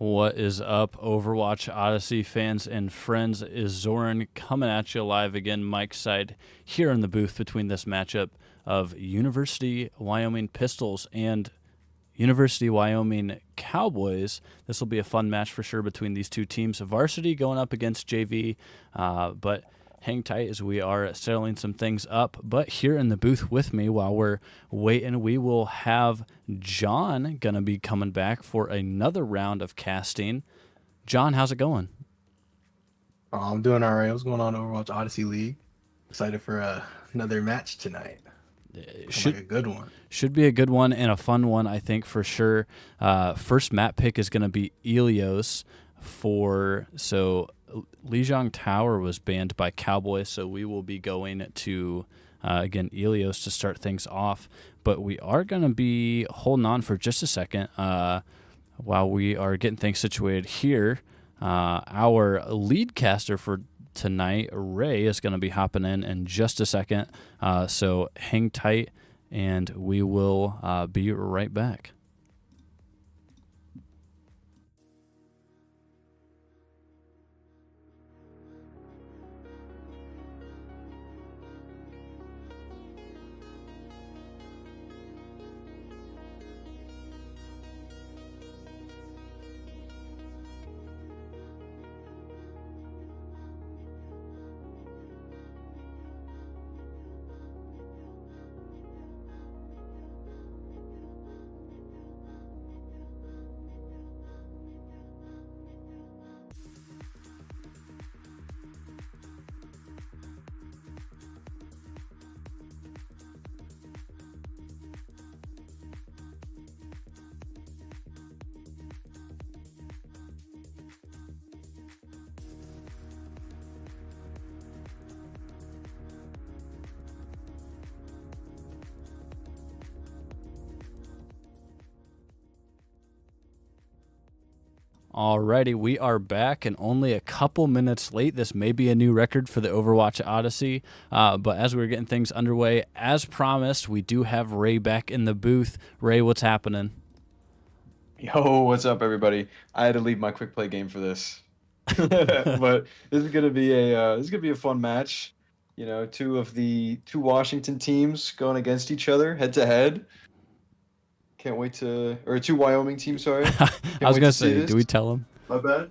What is up, Overwatch Odyssey fans and friends? Is Zoran coming at you live again, Mike's side, here in the booth between this matchup of University Wyoming Pistols and University Wyoming Cowboys. This will be a fun match for sure between these two teams. Varsity going up against JV, but hang tight as we are settling some things up. But here in the booth with me while we're waiting, we will have John going to be coming back for another round of casting. John, how's it going? I'm doing all right. What's going on, Overwatch Odyssey League? Excited for another match tonight. Should like a good one. Should be a good one and a fun one, I think, for sure. First map pick is going to be Ilios so Lijiang Tower was banned by Cowboys, so we will be going to, again, Ilios to start things off. But we are going to be holding on for just a second while we are getting things situated here. Our lead caster for tonight, Ray, is going to be hopping in just a second. So hang tight, and we will be right back. Alrighty, we are back and only a couple minutes late. This may be a new record for the Overwatch Odyssey, but as we're getting things underway, as promised, we do have Ray back in the booth. Ray, what's happening? Yo, what's up, everybody? I had to leave my quick play game for this, but this is gonna be a fun match. You know, two Washington teams going against each other head to head. Can't wait to, or two Wyoming teams, sorry. I was gonna say, do we tell them? My bad.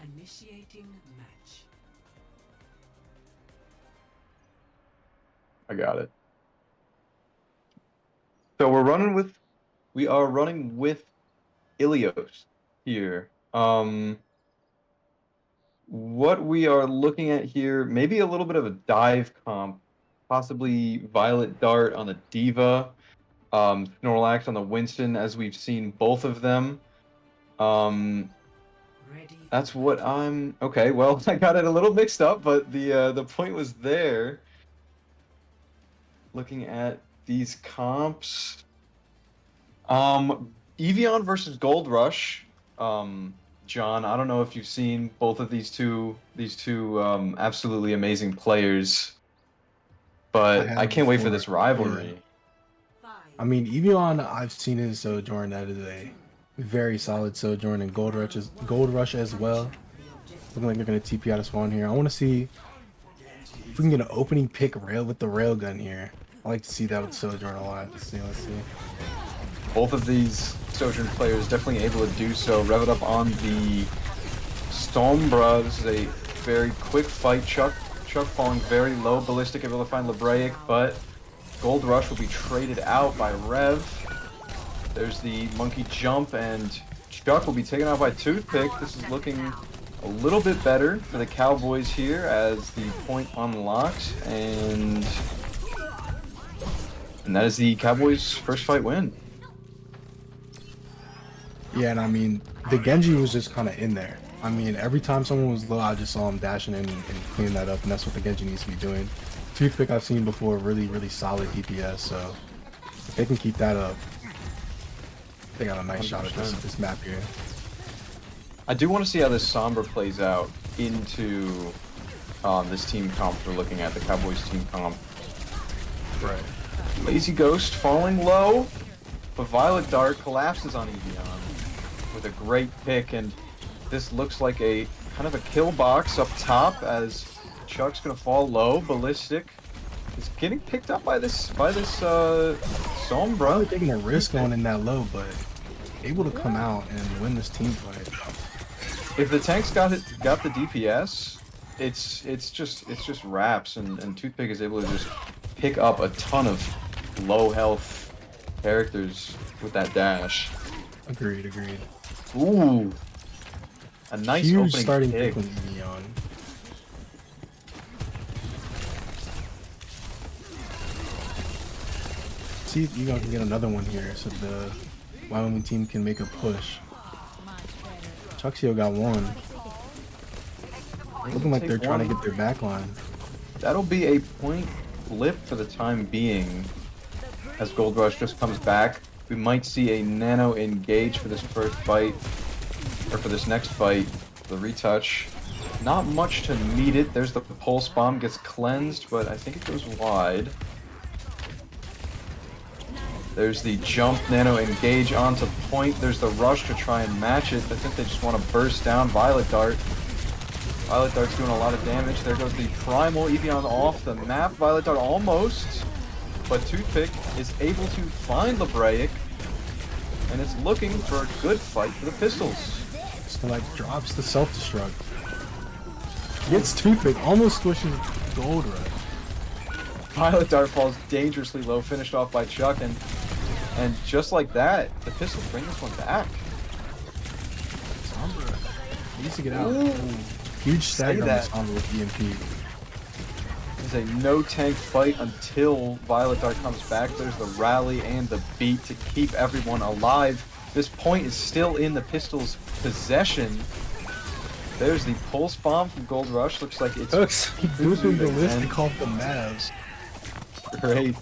Initiating match. I got it. So we are running with Ilios here. What we are looking at here, maybe a little bit of a dive comp, possibly Violet Dart on the Diva, Snorlax on the Winston, as we've seen both of them. That's what I'm... Okay, well, I got it a little mixed up, but the point was there. Looking at these comps. Evian versus Gold Rush. John, I don't know if you've seen both of these two absolutely amazing players, but I can't wait for this rivalry. Yeah. I mean, Evian, I've seen his Sojourn. That is a very solid Sojourn, and Gold Rush as well. Looking like they're going to TP out of spawn here. I want to see if we can get an opening pick rail with the railgun here. I like to see that with Sojourn a lot. Let's see. Both of these Sojourn players definitely able to do so. Rev it up on the Sombra. This is a very quick fight. Chuck falling very low. Ballistic able to find Lebraic, but Gold Rush will be traded out by Rev. There's the monkey jump, and Chuck will be taken out by Toothpick. This is looking a little bit better for the Cowboys here as the point unlocks, and that is the Cowboys' first fight win. Yeah, and I mean, the Genji was just kind of in there. I mean, every time someone was low, I just saw him dashing in and cleaning that up, and that's what the Genji needs to be doing. Toothpick I've seen before, really, really solid DPS, so if they can keep that up, they got a nice 100%. Shot at this map here. I do want to see how this Sombra plays out into this team comp we're looking at, the Cowboys team comp. Right. Lazy Ghost falling low, but Violet Dart collapses on Evian with a great pick, and this looks like a kind of a kill box up top as Chuck's gonna fall low. Ballistic is getting picked up by this Sombra. Probably taking a risk going in that low, but able to come out and win this team fight. If the tank's got the DPS, it's just wraps, and Toothpick is able to just pick up a ton of low health characters with that dash. Agreed. Ooh, a nice Huge opening starting pick. pick with Evian. See if Evian can get another one here, so the Wyoming team can make a push. Chuxio got one. Looking like they're trying to get their back line. That'll be a point flip for the time being. As Gold Rush just comes back, we might see a nano engage for this first fight, or for this next fight, the retouch. Not much to meet it. There's the pulse bomb, gets cleansed, but I think it goes wide. There's the jump nano engage onto point. There's the rush to try and match it. I think they just want to burst down Violet Dart. Violet Dart's doing a lot of damage. There goes the primal Evian off the map. Violet Dart almost, but Toothpick is able to find Lebraic, and it's looking for a good fight for the Pistols. So like drops the self-destruct. Gets Toothpick, almost squishes Gold Rush. Violet Dart falls dangerously low, finished off by Chuck, and just like that, the Pistols bring this one back. Sombra needs to get out. Ooh. Huge stagger on that. this Sombra with EMP. It's a no tank fight until Violet Dart comes back. There's the rally and the beat to keep everyone alive. This point is still in the Pistols' possession. There's the pulse bomb from Gold Rush. Looks like it's Booping ballistic off the Mavs. great.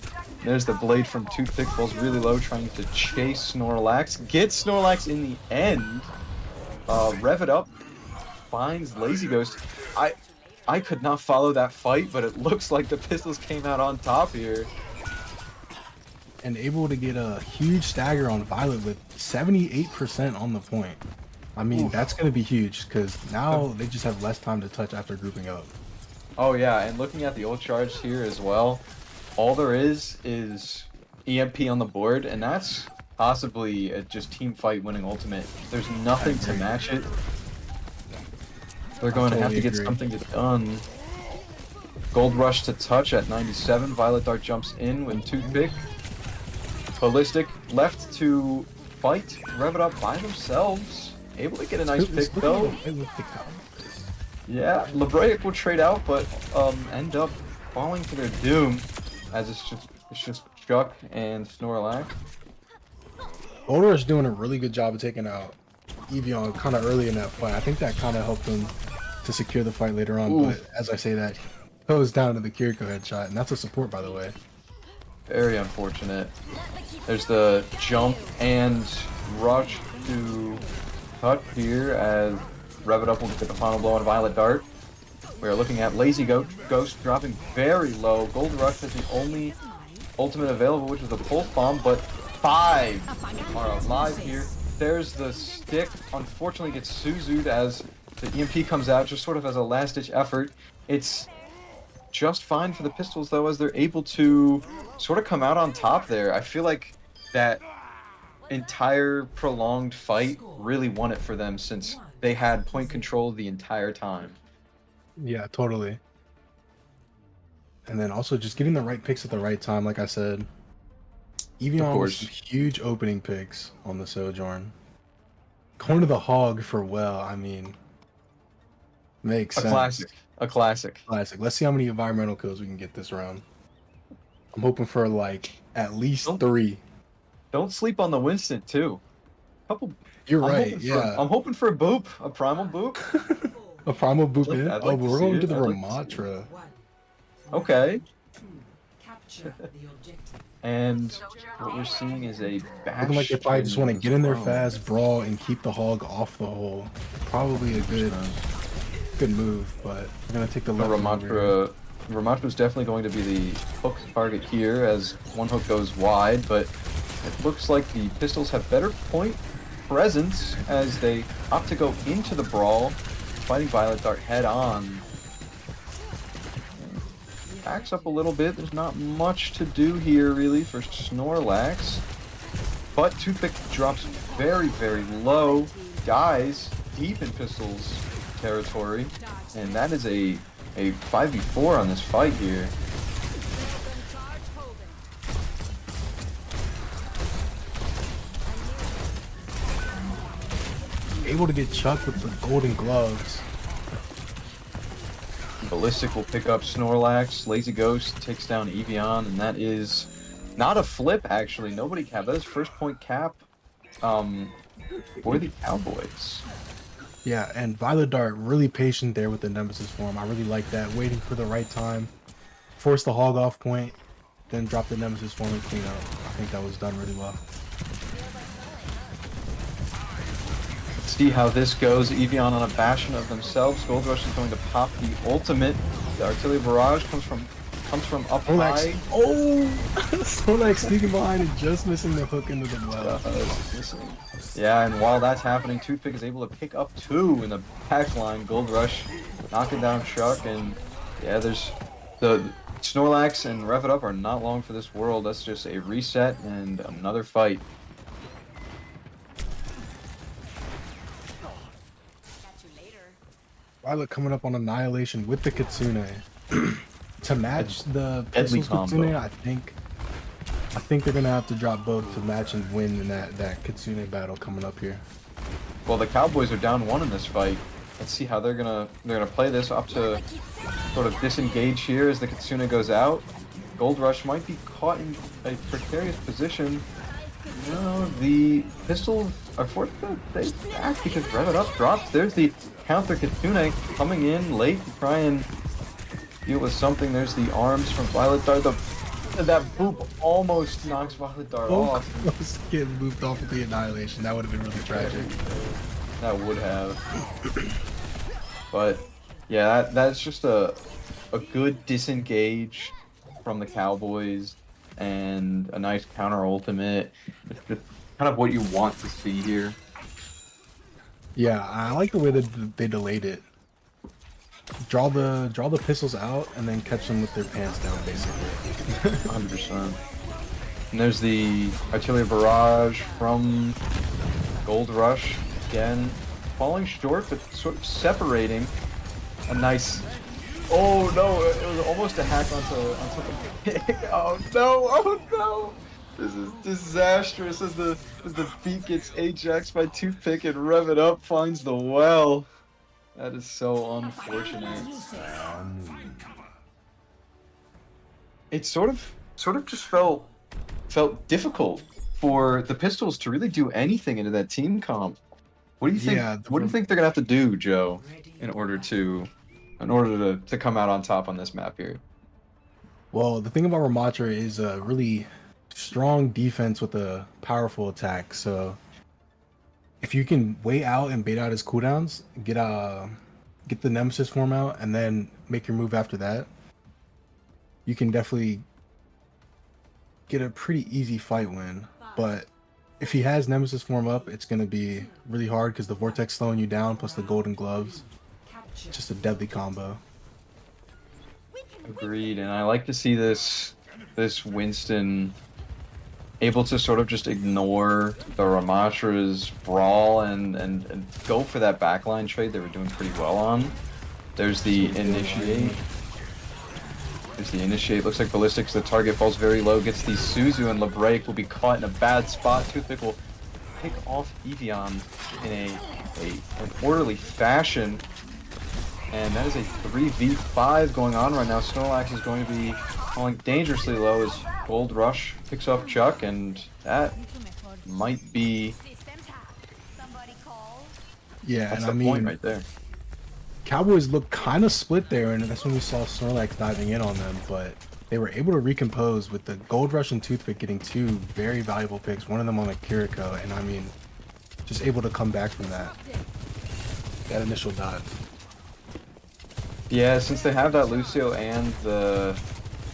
There's the blade from Toothpick, falls really low, trying to chase Snorlax. Gets Snorlax in the end. Rev it up. Finds Lazy Ghost. I could not follow that fight, but it looks like the Pistols came out on top here. And able to get a huge stagger on Violet with 78% on the point. I mean, that's going to be huge, because now they just have less time to touch after grouping up. Oh yeah, and looking at the ult charge here as well, all there is EMP on the board, and that's possibly a just team fight winning ultimate. There's nothing to match it. They're going to have to get something done. Gold Rush to touch at 97. Violet Dart jumps in with Toothpick. Ballistic left to fight, rev it up by themselves. Able to get a nice pick though. Yeah, Lebraic will trade out, but end up falling to their doom, as it's just Chuck and Snorlax. Gold Rush doing a really good job of taking out Evian kind of early in that fight. I think that kind of helped him to secure the fight later on. Ooh. But as I say that, goes down to the Kiriko headshot, and that's a support, by the way. Very unfortunate. There's the jump and rush to cut here as Rev It Up will get the final blow on Violet Dart. We are looking at Lazy Ghost dropping very low. Gold Rush is the only ultimate available, which is the Pulse Bomb, but 5 are alive here. There's the stick. Unfortunately gets Suzu'd as the EMP comes out, just sort of as a last-ditch effort. It's just fine for the Pistols, though, as they're able to sort of come out on top there. I feel like that entire prolonged fight really won it for them, since they had point control the entire time. Yeah, totally. And then also just getting the right picks at the right time, like I said. Evian with some huge opening picks on the Sojourn. Going to the Hog for well, I mean, makes sense. A classic. Classic. Let's see how many environmental kills we can get this round. I'm hoping for like at least 3. Don't sleep on the Winston too. You're right. Yeah. I'm hoping for a boop, a primal boop. A primal boop in. I'd Oh, like but to we're see going it. to the I'd like to see Ramatra. Okay. Capture the objective. And what we're seeing is a bash. Looking like they probably just want to get in there Oh. fast, brawl, and keep the Hog off the hole. Probably a good move, but we're gonna take the The left. Ramatra Ramacho is definitely going to be the hook target here as one hook goes wide, but it looks like the Pistols have better point presence as they opt to go into the brawl, fighting Violet Dart head on. Backs up a little bit. There's not much to do here really for Snorlax, but Toothpick drops very, very low, dies deep in Pistols territory, and that is a 5v4 on this fight here. Able to get chucked with the golden gloves. Ballistic will pick up Snorlax. Lazy Ghost takes down Evian, and that is not a flip actually. Nobody cap. That is first point cap for the Cowboys. Yeah, and Violet Dart really patient there with the Nemesis form. I really like that. Waiting for the right time. Force the hog off point, then drop the Nemesis form and clean up. I think that was done really well. Let's see how this goes. Evian on a bastion of themselves. Gold Rush is going to pop the ultimate. The Artillery Barrage comes from up Snorlax. high. Oh! Snorlax sneaking behind and just missing the hook into the well. Yeah, and while that's happening, Toothpick is able to pick up 2 in the back line. Gold Rush knocking down Chuck, and yeah, there's the Snorlax and Rev It Up are not long for this world. That's just a reset and another fight. Violet coming up on Annihilation with the Kitsune. To match the Deadly Pistols combo. Kitsune, I think they're gonna have to drop both to match and win in that Kitsune battle coming up here. Well, the Cowboys are down 1 in this fight. Let's see how they're gonna play this up to sort of disengage here as the Kitsune goes out. Gold Rush might be caught in a precarious position. No, the Pistols are forced to stay back because Rev It Up drops. There's the counter Kitsune coming in late to try and deal with something. There's the arms from Violet Dart. That boop almost knocks Violet Dart off. Almost getting moved off with the Annihilation. That would have been really tragic. That would have. But yeah, that's just a good disengage from the Cowboys and a nice counter ultimate. It's just kind of what you want to see here. Yeah, I like the way that they delayed it. Draw the Pistols out and then catch them with their pants down, basically. 100%. And there's the Artillery Barrage from Gold Rush. Again, falling short, but sort of separating. A nice... Oh no, it was almost a hack onto the pick. Oh no, oh no! This is disastrous as the beat gets Ajaxed by Toothpick and Rev It Up finds the well. That is so unfortunate. It sort of just felt difficult for the Pistols to really do anything into that team comp. What do you think? Yeah, What do you think they're gonna have to do, Joe, in order to come out on top on this map here? Well, the thing about Ramatra is a really strong defense with a powerful attack. So if you can wait out and bait out his cooldowns, get the Nemesis form out, and then make your move after that, you can definitely get a pretty easy fight win. But if he has Nemesis form up, it's going to be really hard because the Vortex slowing you down plus the golden gloves. Just a deadly combo. Agreed, and I like to see this Winston able to sort of just ignore the Ramatra's brawl and go for that backline trade they were doing pretty well on. There's the initiate. There's the initiate. Looks like Ballistic's the target, falls very low, gets the Suzu, and LeBreak will be caught in a bad spot. Toothpick will pick off Evian in an orderly fashion. And that is a 3v5 going on right now. Snorlax is going to be falling dangerously low as Gold Rush picks up Chuck, and that might be... Yeah, That's and the I mean, point right there. Cowboys look kind of split there, and that's when we saw Snorlax diving in on them, but they were able to recompose with the Gold Rush and Toothpick getting 2 very valuable picks, one of them on a Kiriko, and I mean, just able to come back from that initial dive. Yeah, since they have that Lucio and the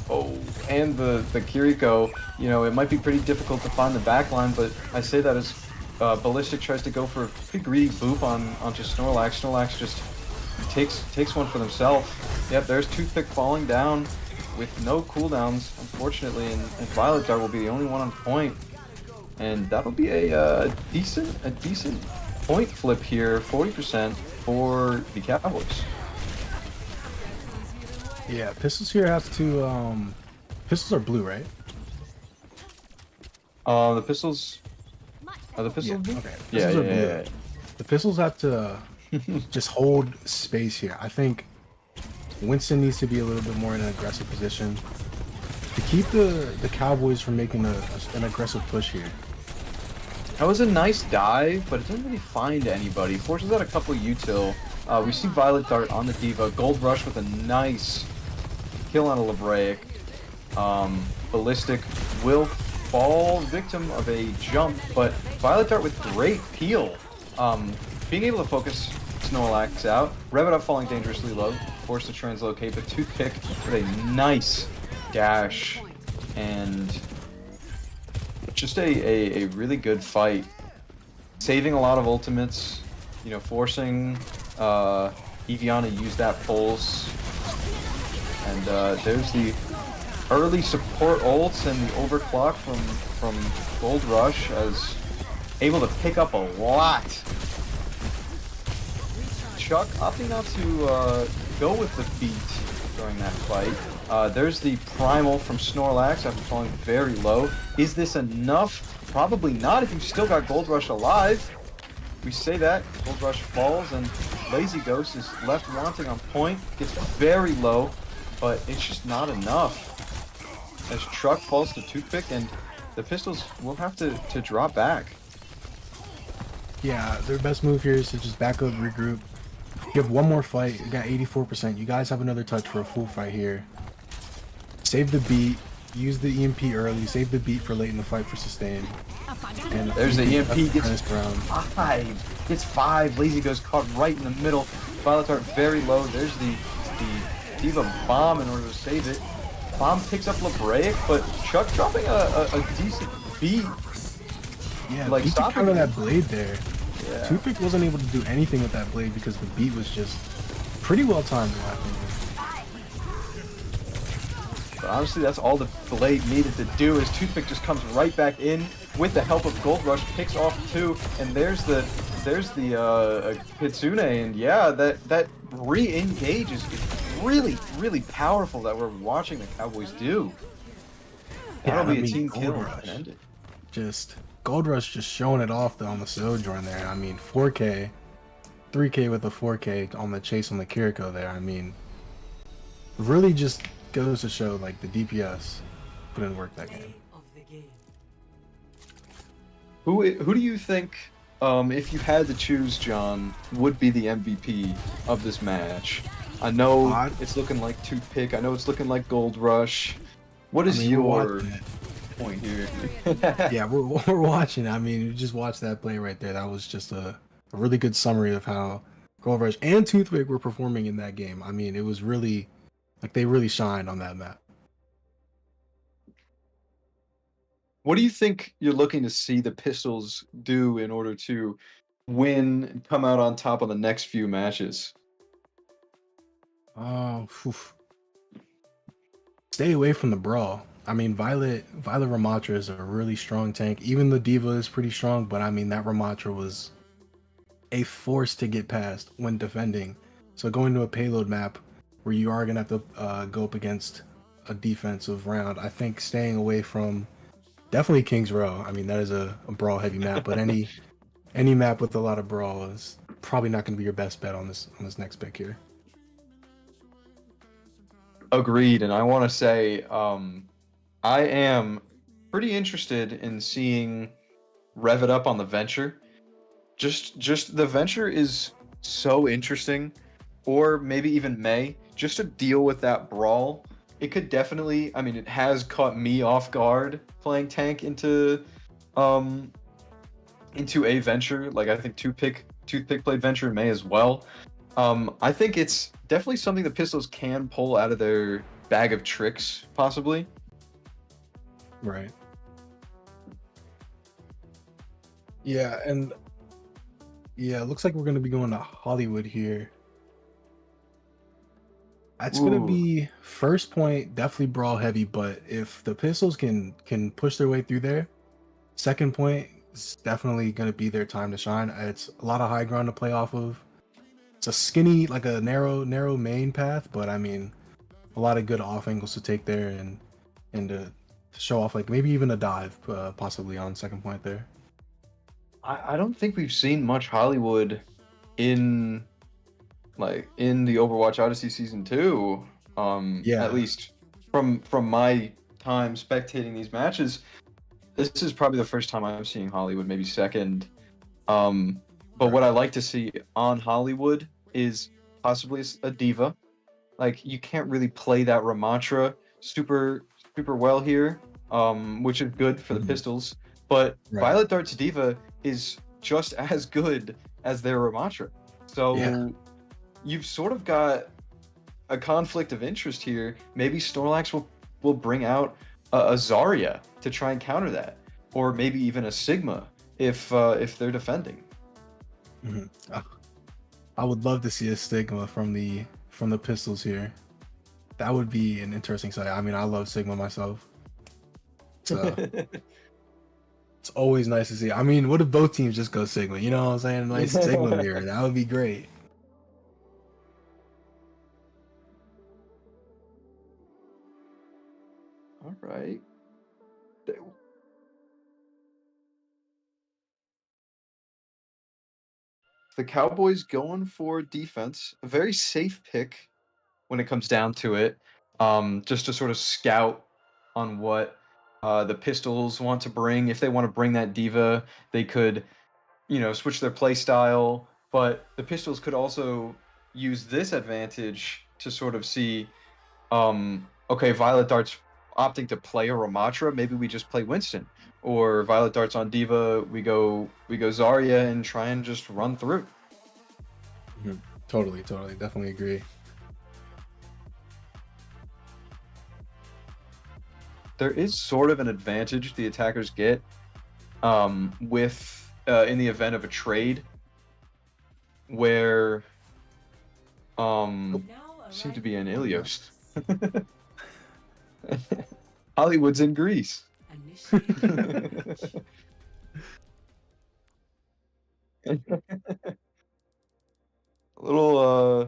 Kiriko, you know, it might be pretty difficult to find the backline, but I say that as Ballistic tries to go for a pretty greedy boop onto Snorlax. Snorlax just takes one for themselves. Yep, there's Toothpick falling down with no cooldowns, unfortunately, and Violet Dart will be the only one on point. And that'll be a decent point flip here, 40% for the Cowboys. Yeah, Pistols here have to, Pistols are blue, right? The Pistols... Are the Pistols blue? Okay. Yeah, Pistols are yeah, blue. yeah. The Pistols have to just hold space here. I think Winston needs to be a little bit more in an aggressive position to keep the Cowboys from making an aggressive push here. That was a nice dive, but it didn't really find anybody. Forces out a couple util. We see Violet Dart on the Diva. Gold Rush with a nice kill on a Libraic. Ballistic will fall victim of a jump, but Violet Dart with great peel. Being able to focus Snorlax out. Rev it up falling dangerously low. Forced to translocate, but Toothpick with a nice dash. And just a really good fight. Saving a lot of ultimates. You know, forcing Evian to use that pulse. And there's the early support ults and the overclock from Gold Rush as able to pick up a lot. Chuck opting not to go with the beat during that fight. There's the primal from Snorlax after falling very low. Is this enough? Probably not if you've still got Gold Rush alive. We say that, Gold Rush falls and Lazy Ghost is left wanting on point. Gets very low, but it's just not enough. As Truck falls to Toothpick and the Pistols will have to drop back. Yeah, their best move here is to just back up, regroup. You have one more fight. You got 84%. You guys have another touch for a full fight here. Save the beat. Use the EMP early. Save the beat for late in the fight for sustain. And there's the EMP. Gets 5. Gets 5. Lazy goes caught right in the middle. Violet Dart very low. There's the Diva bomb in order to save it. Bomb picks up Libraic, but Chuck dropping a decent beat. Yeah, like beat stopping counter that blade there. Yeah. Toothpick wasn't able to do anything with that blade because the beat was just pretty well timed in my opinion. But honestly, that's all the blade needed to do is Toothpick just comes right back in with the help of Gold Rush, picks off 2, and there's the Kitsune, and yeah, that re-engage is really powerful that we're watching the Cowboys do. That'll be a team kill. Just Gold Rush just showing it off though on the Sojourn there. I mean 4K, 3K with a 4K on the chase on the Kiriko there. I mean, really just goes to show like the DPS put in work that game. Who do you think, if you had to choose, John, would be the MVP of this match? I know it's looking like Toothpick. I know it's looking like Gold Rush. What is your point here? Yeah, we're watching. I mean, you just watch that play right there. That was just a really good summary of how Gold Rush and Toothpick were performing in that game. I mean, it was really like they really shined on that map. What do you think you're looking to see the Pistols do in order to win and come out on top of the next few matches? Stay away from the brawl. I mean, Violet Ramatra is a really strong tank. Even the Diva is pretty strong, but I mean that Ramatra was a force to get past when defending. So going to a payload map where you are gonna have to go up against a defensive round, I think staying away from definitely King's Row. I mean that is a brawl heavy map, but any map with a lot of brawl is probably not gonna be your best bet on this next pick here. Agreed, and I want to say I am pretty interested in seeing Rev It Up on the Venture. Just the Venture is so interesting, or maybe even May, just to deal with that brawl. It could definitely, I mean, it has caught me off guard playing tank into a Venture. Like I think Toothpick played Venture in May as well. I think it's definitely something the Pistols can pull out of their bag of tricks, possibly. Right. Yeah, and yeah, it looks like we're gonna be going to Hollywood here. It's gonna Ooh. be first point, definitely brawl heavy, but if the Pistols can push their way through there, second point is definitely gonna be their time to shine. It's a lot of high ground to play off of. It's a skinny, like a narrow main path, but I mean, a lot of good off angles to take there and to show off like maybe even a dive, possibly on second point there. I don't think we've seen much Hollywood in in the Overwatch Odyssey Season 2. At Yeah, least from my time spectating these matches, this is probably the first time I'm seeing Hollywood, maybe second. But what I like to see on Hollywood is possibly a diva. Like you can't really play that Ramatra super well here, which is good for the Mhm. Pistols. But Right. Violet Dart's diva is just as good as their Ramatra. So Yeah. you've sort of got a conflict of interest here. Maybe Snorlax will bring out a Zarya to try and counter that, or maybe even a Sigma if they're defending. Mhm. I would love to see a Stigma from the Pistols here. That would be an interesting sight. I mean, I love Sigma myself. So it's always nice to see. I mean, what if both teams just go Sigma? You know what I'm saying? Nice Sigma mirror. That would be great. All right. The Cowboys going for defense, a very safe pick when it comes down to it. Just to sort of scout on what the Pistols want to bring. If they want to bring that diva, they could, switch their play style. But the Pistols could also use this advantage to sort of see, okay, Violet Dart's opting to play a Ramatra. Maybe we just play Winston, or Violet Dart's on diva. We go Zarya and try and just run through. Mhm. Totally, definitely agree. There is sort of an advantage the attackers get with in the event of a trade where Now seem to arriving be in at Ilios. Hollywood's in Greece. Initiating A little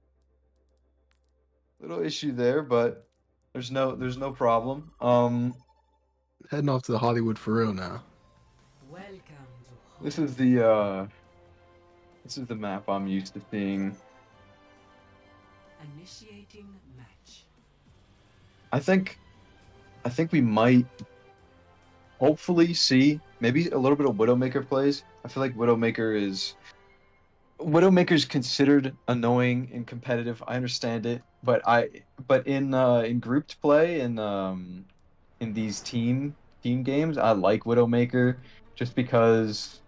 issue there, but there's no problem. Heading off to Hollywood for real now. welcome to This is the map I'm used to seeing. initiating match. I think we might hopefully see maybe a little bit of Widowmaker plays. I feel like Widowmaker's considered annoying and competitive. I understand it, but in grouped play and in these team games, I like Widowmaker just because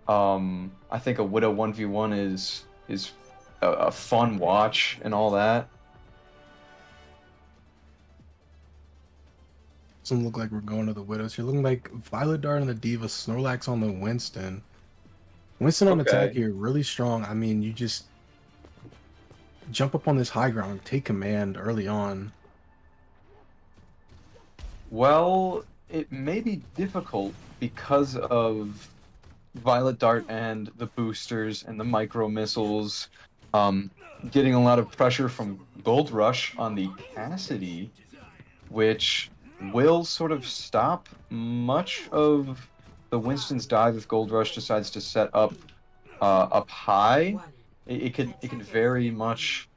I think a Widow 1v1 is a fun watch and all that. Doesn't look like we're going to the Widows. You're looking like Violet Dart on the Diva, Snorlax on the Winston. Winston on attack Okay. here, really strong. I mean, you just jump up on this high ground, take command early on. Well, it may be difficult because of Violet Dart and the boosters and the micro missiles, getting a lot of pressure from Gold Rush on the Cassidy, which will sort of stop much of the Winston's dive if Gold Rush decides to set up up high. One. It could very much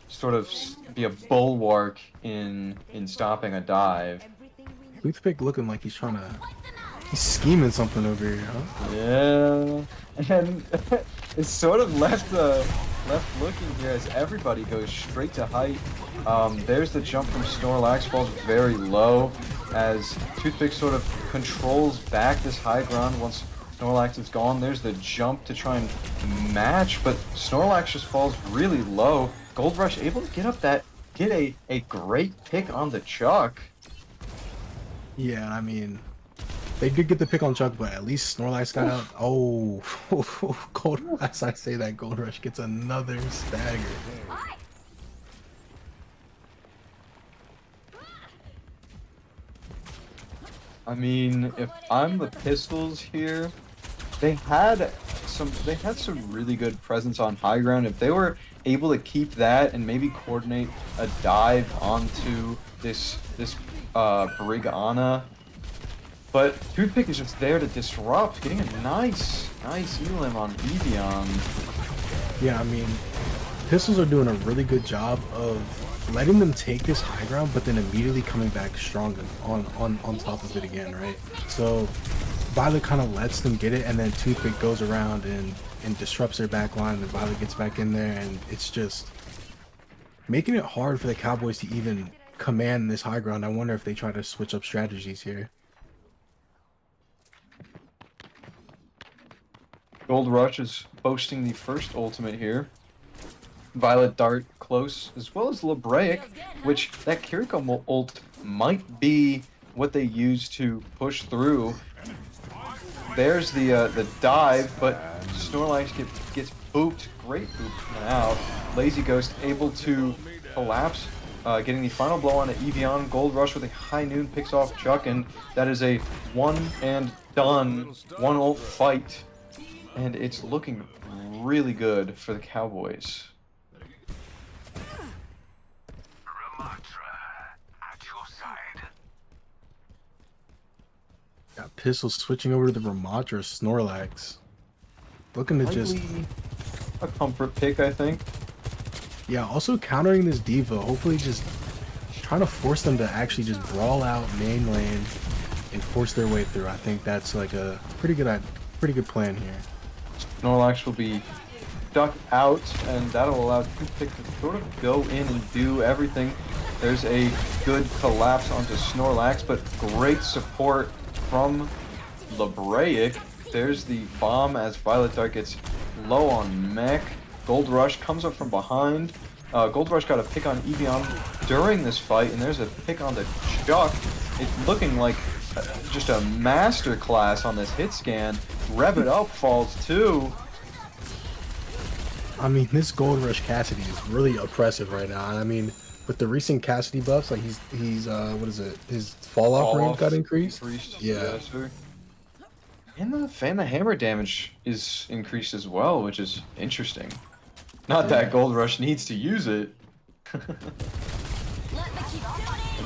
sort of be a bulwark in stopping a dive. Toothpick looking like he's scheming something over here, huh? Yeah, and it's sort of left looking here as everybody goes straight to height. There's the jump from Snorlax, falls very low as Toothpick sort of controls back this high ground once Snorlax is gone. There's the jump to try and match, but Snorlax just falls really low. Gold Rush able to get up that, get a great pick on the Chuck. Yeah, I mean, they did get the pick on Chuck, but at least Snorlax got out. Oh, Gold Rush. I say that Gold Rush gets another stagger. I mean, if I'm the Pistols here, they had some really good presence on high ground. If they were able to keep that and maybe coordinate a dive onto this Brigana. But Toothpick is just there to disrupt, getting a nice elim on Evian. Yeah, I mean, Pistols are doing a really good job of letting them take this high ground, but then immediately coming back stronger on top of it again, right? So Violet kind of lets them get it, and then Toothpick goes around and disrupts their back line, and Violet gets back in there, and it's just making it hard for the Cowboys to even command this high ground. I wonder if they try to switch up strategies here. Gold Rush is boasting the first ultimate here. Violet Dart close, as well as Labraic, which that Kiriko ult might be what they use to push through. There's the dive, but Snorlax gets booped. Great boop coming out. Lazy Ghost able to collapse, getting the final blow on Evian. Gold Rush with a high noon picks off Chuck, and that is a one and done, one ult fight. And it's looking really good for the Cowboys. Got Pistols switching over to the Ramatra Snorlax. Looking to just... a comfort pick, I think. Yeah, also countering this Diva. Hopefully just trying to force them to actually just brawl out main lane and force their way through. I think that's like a pretty good plan here. Snorlax will be ducked out, and that'll allow Toothpick to sort of go in and do everything. There's a good collapse onto Snorlax, but great support from Labraic. There's the bomb as Violet Dart gets low on mech. Gold Rush comes up from behind. Gold Rush got a pick on Evian during this fight, and there's a pick on the Chuck. It's looking like just a master class on this hit scan. Rev It Up falls too. I mean, this Gold Rush Cassidy is really oppressive right now. I mean, with the recent Cassidy buffs, like he's what is it? His fall off range got increased. Yeah. Sir. And the hammer damage is increased as well, which is interesting. Not that Gold Rush needs to use it. And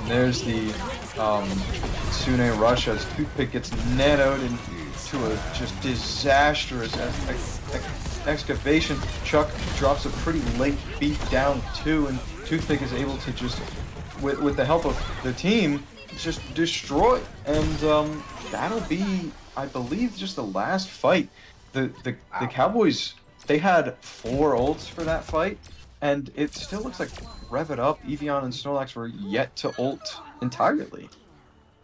there's the Sune Rush as Toothpick gets nanoed into a just disastrous excavation. Chuck drops a pretty late beat down too, and Toothpick is able to just, with the help of the team, just destroy. And that'll be, I believe, just the last fight. The Cowboys, they had 4 ults for that fight, and it still looks like Rev It Up, Evian, and Snorlax were yet to ult entirely.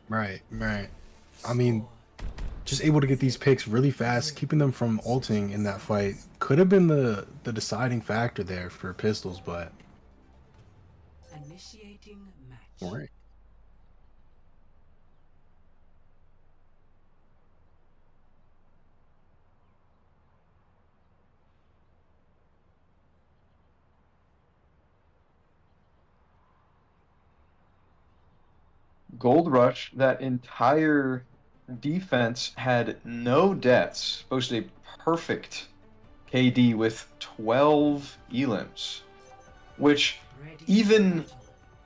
Right. I mean, just able to get these picks really fast, keeping them from ulting in that fight could have been the deciding factor there for Pistols, but Initiating match. all right. Gold Rush, that entire defense had no deaths, posted a perfect KD with 12 elims, which Ready even battle.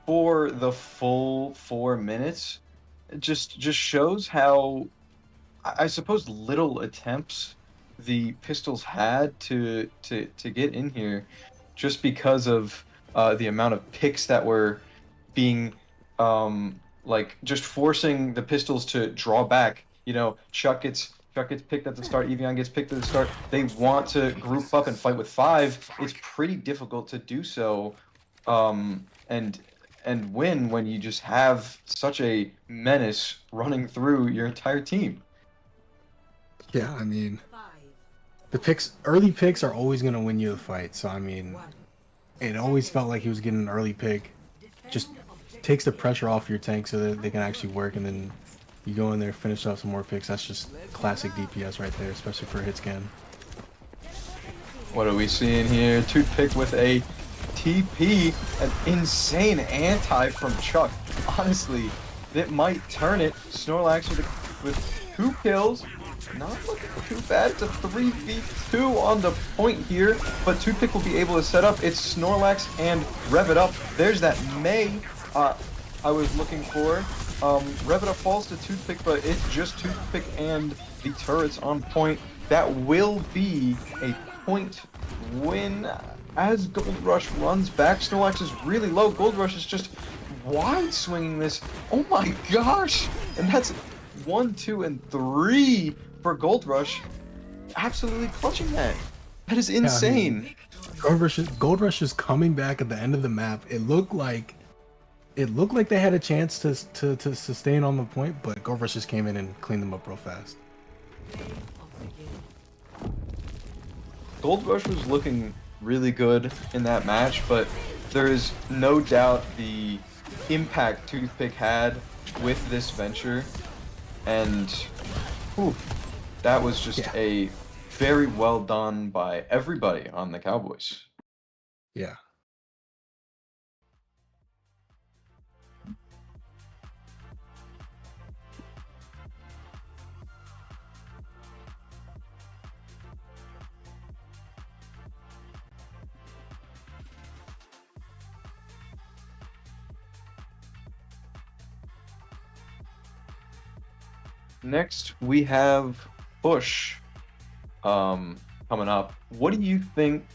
for the full 4 minutes, it just shows how, I suppose, little attempts the Pistols had to get in here, just because of the amount of picks that were being like just forcing the Pistols to draw back. You know, Chuck gets picked at the start, Evian gets picked at the start. They want to group up and fight with 5. It's pretty difficult to do so, and win when you just have such a menace running through your entire team. Yeah, I mean, 5, early picks are always gonna win you a fight. So I mean, 1. it always felt like he was getting an early pick. Just takes the pressure off your tank so that they can actually work, and then you go in there, finish up some more picks. That's just classic DPS right there, especially for a hit scan. What are we seeing here? Toothpick with a TP, an insane anti from Chuck. Honestly, that might turn it. Snorlax with 2 kills. Not looking too bad. It's a 3v2 on the point here, but Toothpick will be able to set up. It's Snorlax and Rev It Up. There's that May I was looking for. Rev It Up falls to Toothpick, but it's just Toothpick and the turrets on point. That will be a point win as Gold Rush runs back. Snorlax is really low. Gold Rush is just wide swinging this. Oh my gosh! And that's 1, 2, and 3 for Gold Rush. Absolutely clutching that. That is insane. Gold Rush is coming back at the end of the map. It looked like they had a chance to sustain on the point, but Gold Rush just came in and cleaned them up real fast. Gold Rush was looking really good in that match, but there is no doubt the impact Toothpick had with this venture, and whew, that was just a very well done by everybody on the Cowboys. Yeah. Next, we have Push coming up. What do you think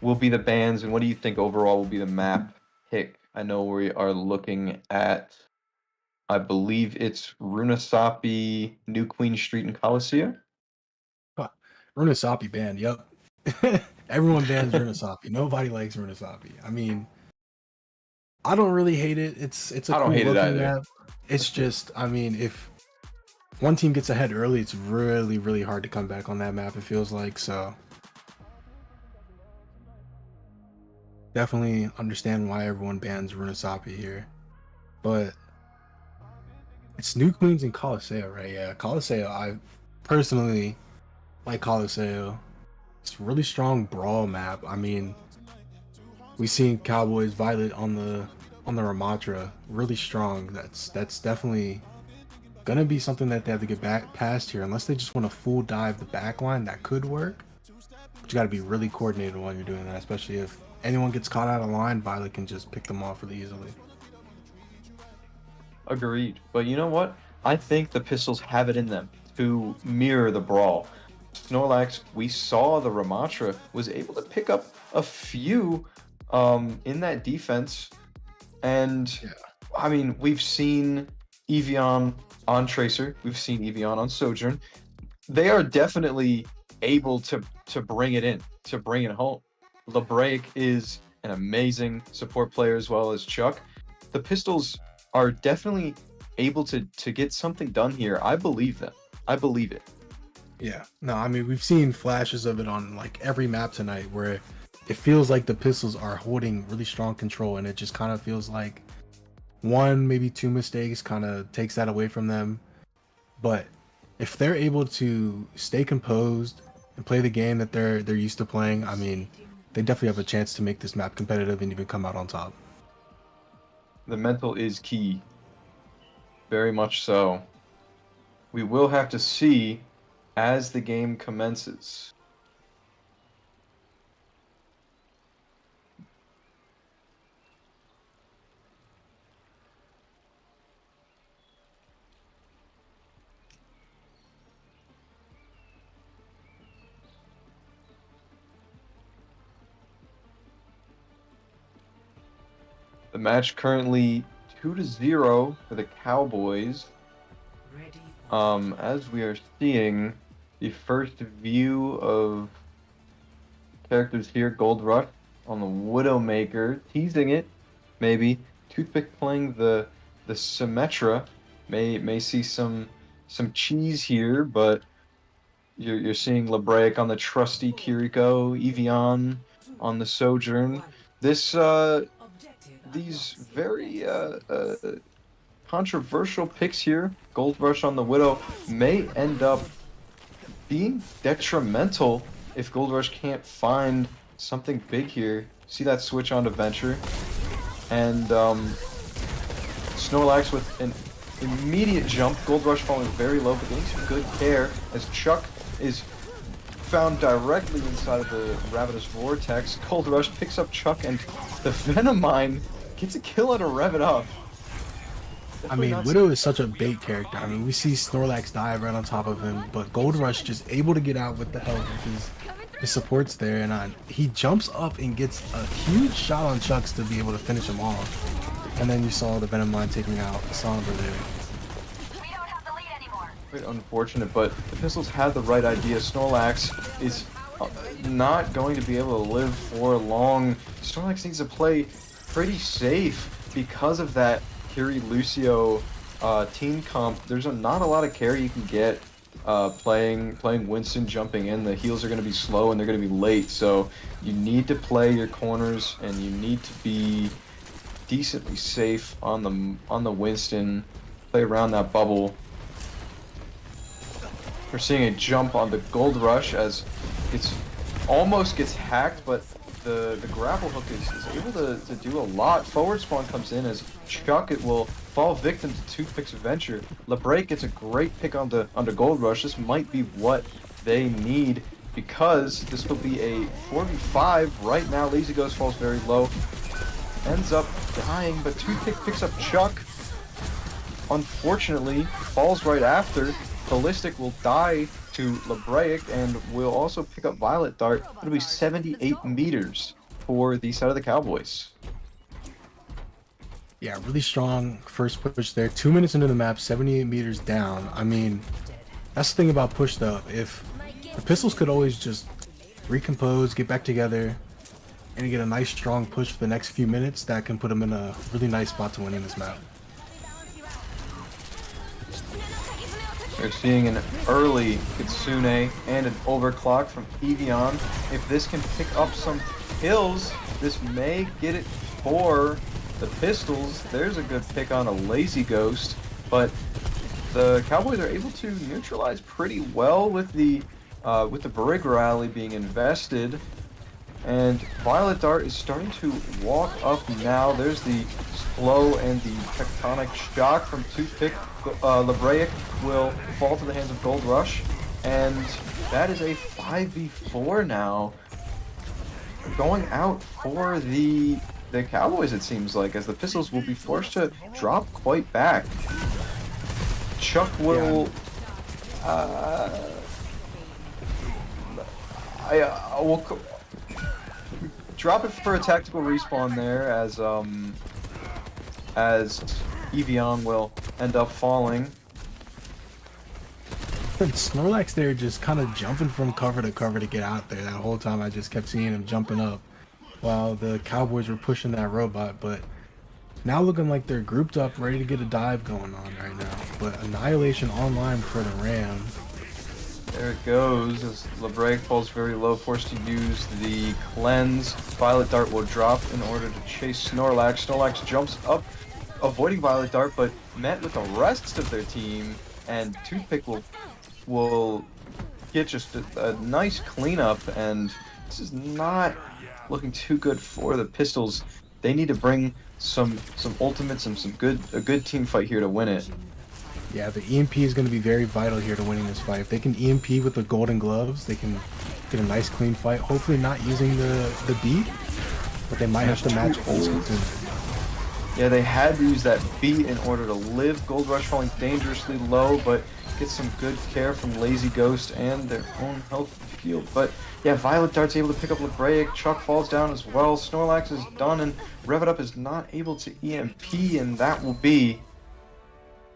will be the bans, and what do you think overall will be the map pick? I know we are looking at, I believe it's Runasapi, New Queen Street, and Coliseum. Runasapi banned, yep. Everyone bans Runasapi. Nobody likes Runasapi. I mean, I don't really hate it. It's a I don't cool hate it looking either. map. It's just, I mean, if one team gets ahead early, it's really, really hard to come back on that map, it feels like. So definitely understand why everyone bans Runasapi here. But it's New Queens and Coliseum, right? Yeah, Coliseum, I personally like Coliseum. It's a really strong brawl map. I mean, we've seen Cowboys Violet on the Ramatra, really strong. That's definitely gonna be something that they have to get back past here, unless they just want to full dive the back line. That could work, but you got to be really coordinated while you're doing that, especially if anyone gets caught out of line. Violet can just pick them off really easily. Agreed. But you know what? I think the Pistols have it in them to mirror the brawl. Snorlax, we saw the Ramatra was able to pick up a few in that defense. And I mean, we've seen Evian on Tracer, we've seen Evian on Sojourn. They are definitely able to bring it in, to bring it home. LeBrake is an amazing support player as well as Chuck. The Pistols are definitely able to get something done here. I believe them. I believe it. Yeah, no, I mean, we've seen flashes of it on like every map tonight where it feels like the Pistols are holding really strong control, and it just kind of feels like one, maybe two mistakes kind of takes that away from them. But if they're able to stay composed and play the game that they're used to playing, I mean, they definitely have a chance to make this map competitive and even come out on top. The mental is key. Very much so. We will have to see as the game commences. The match currently 2-0 for the Cowboys. Ready. As we are seeing the first view of characters here, Gold Rush on the Widowmaker, teasing it, maybe. Toothpick playing the Symmetra, may see some cheese here, but You're seeing Lebraic on the trusty Kiriko, Evian on the Sojourn. This these very controversial picks here, Gold Rush on the Widow, may end up being detrimental if Gold Rush can't find something big here. See that switch onto Venture, and Snorlax with an immediate jump. Gold Rush falling very low, but getting some good care as Chuck is found directly inside of the Ravenous Vortex. Gold Rush picks up Chuck, and the Venomine gets a kill out of Rev It Up. I mean, Widow is such a bait character. I mean, we see Snorlax dive right on top of him, but Gold Rush just able to get out with the help of his supports there, and he jumps up and gets a huge shot on Chucks to be able to finish him off. And then you saw the Venomine taking out Sombra there. We don't have the lead anymore. Quite unfortunate, but the Pistols had the right idea. Snorlax is not going to be able to live for long. Snorlax needs to play pretty safe because of that Kiri Lucio team comp. There's not a lot of carry you can get playing Winston jumping in. The heals are going to be slow and they're going to be late, so you need to play your corners and you need to be decently safe on the Winston. Play around that bubble. We're seeing a jump on the Gold Rush as it's almost gets hacked, but the grapple hook is able to do a lot. Forward spawn comes in as Chuck it will fall victim to Toothpick's Adventure. Lebraic gets a great pick onto Gold Rush. This might be what they need because this will be a 4v5 right now. Lazy Ghost falls very low. Ends up dying, but Toothpick picks up Chuck. Unfortunately, falls right after. Ballistic will die to Lebraic and will also pick up Violet Dart. It'll be 78 meters for the side of the Cowboys. Yeah, really strong first push there. 2 minutes into the map, 78 meters down. I mean, that's the thing about push though. If the Pistols could always just recompose, get back together, and get a nice strong push for the next few minutes, that can put them in a really nice spot to win in this map. We're seeing an early Kitsune and an overclock from Evian. If this can pick up some kills, this may get it for the Pistols. There's a good pick on a Lazy Ghost, but the Cowboys are able to neutralize pretty well with the Brig Rally being invested. And Violet Dart is starting to walk up now. There's the slow and the tectonic shock from Toothpick. Lebraic will fall to the hands of Gold Rush. And that is a 5v4 now. Going out for the Cowboys, it seems like, as the Pistols will be forced to drop quite back. Chuck will... I will... drop it for a tactical respawn there as Evian will end up falling. Snorlax there just kind of jumping from cover to get out there. That whole time I just kept seeing him jumping up while the Cowboys were pushing that robot, but now looking like they're grouped up, ready to get a dive going on right now. But Annihilation online for the Ram. There it goes as Lebraic falls very low, forced to use the cleanse. Violet Dart will drop in order to chase Snorlax. Snorlax jumps up, avoiding Violet Dart, but met with the rest of their team, and Toothpick will get just a nice cleanup, and this is not looking too good for the Pistols. They need to bring some ultimates and a good team fight here to win it. Yeah, the EMP is going to be very vital here to winning this fight. If they can EMP with the golden gloves, they can get a nice clean fight. Hopefully not using the beat, but they might have to match old school too. Yeah, they had to use that beat in order to live. Gold Rush falling dangerously low, but get some good care from Lazy Ghost and their own health field. But yeah, Violet Dart's able to pick up Lebraic. Chuck falls down as well. Snorlax is done, and Rev It Up is not able to EMP, and that will be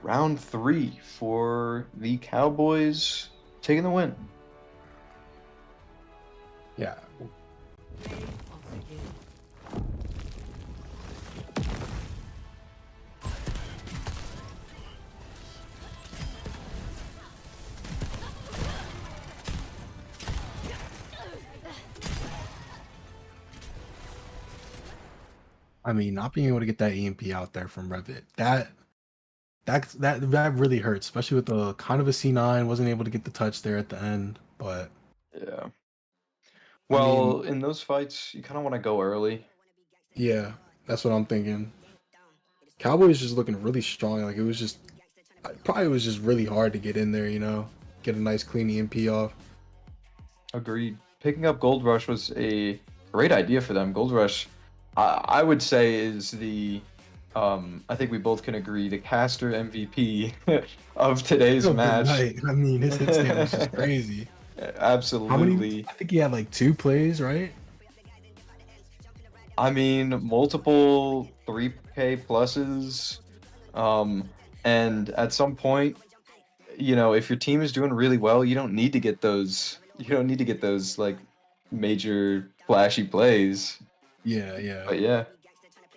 round 3 for the Cowboys taking the win. Yeah. I mean, not being able to get that EMP out there from Revit, that really hurts, especially with the kind of a C9, wasn't able to get the touch there at the end. But Yeah. I Well, mean, in those fights, you kind of want to go early. yeah, that's what I'm thinking. Cowboys just looking really strong. Like it was just, probably was just really hard to get in there. Get a nice clean EMP off. Agreed. Picking up Gold Rush was a great idea for them. Gold Rush, I would say, is I think we both can agree, the caster MVP of today's Of the match. night. I mean, his hit stand was just crazy. How many? Absolutely. I think he had like 2 plays, right? I mean, multiple 3K pluses. And at some point, if your team is doing really well, you don't need to get those. You don't need to get those like major flashy plays. Yeah. But yeah,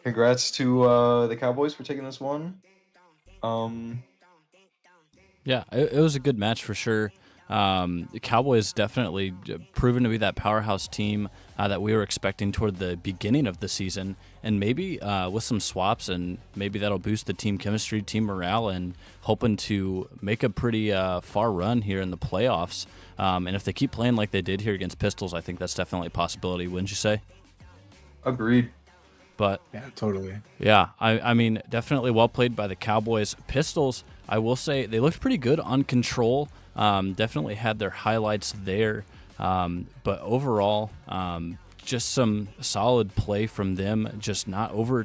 congrats to the Cowboys for taking this one. Yeah, it was a good match for sure. The Cowboys definitely proven to be that powerhouse team that we were expecting toward the beginning of the season, and maybe with some swaps, and maybe that'll boost the team chemistry, team morale, and hoping to make a pretty far run here in the playoffs. And if they keep playing like they did here against Pistols, I think that's definitely a possibility, wouldn't you say? Agreed. But Yeah, totally. yeah, I mean, definitely well played by the Cowboys. Pistols, I will say, they looked pretty good on control. Definitely had their highlights there. But overall, just some solid play from them, just not able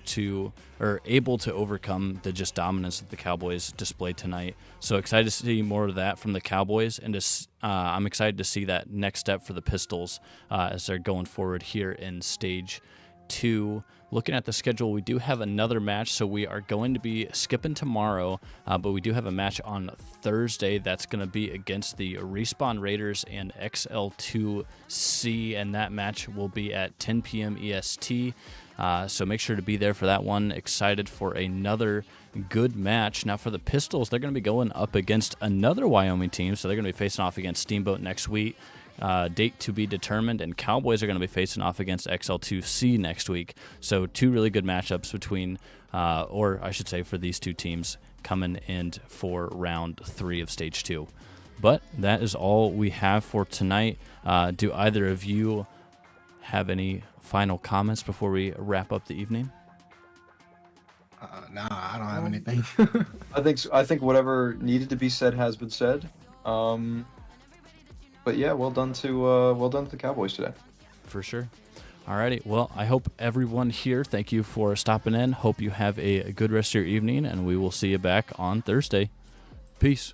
to overcome the just dominance that the Cowboys displayed tonight. So excited to see more of that from the Cowboys, and I'm excited to see that next step for the Pistols as they're going forward here in Stage 2. Looking at the schedule, we do have another match, so we are going to be skipping tomorrow, but we do have a match on Thursday that's going to be against the Respawn Raiders and XL2C, and that match will be at 10 p.m. EST, so make sure to be there for that one. Excited for another good match. Now for the Pistols, they're going to be going up against another Wyoming team, so they're going to be facing off against Steamboat next week. Date to be determined, and Cowboys are going to be facing off against XL2C next week. So 2 really good matchups between, or I should say for these 2 teams coming in for round 3 of Stage 2. But that is all we have for tonight. Do either of you have any final comments before we wrap up the evening? Nah, I don't have anything. I think whatever needed to be said has been said. But yeah, well done to the Cowboys today. For sure. Alrighty. Well, I hope everyone here, thank you for stopping in. Hope you have a good rest of your evening, and we will see you back on Thursday. Peace.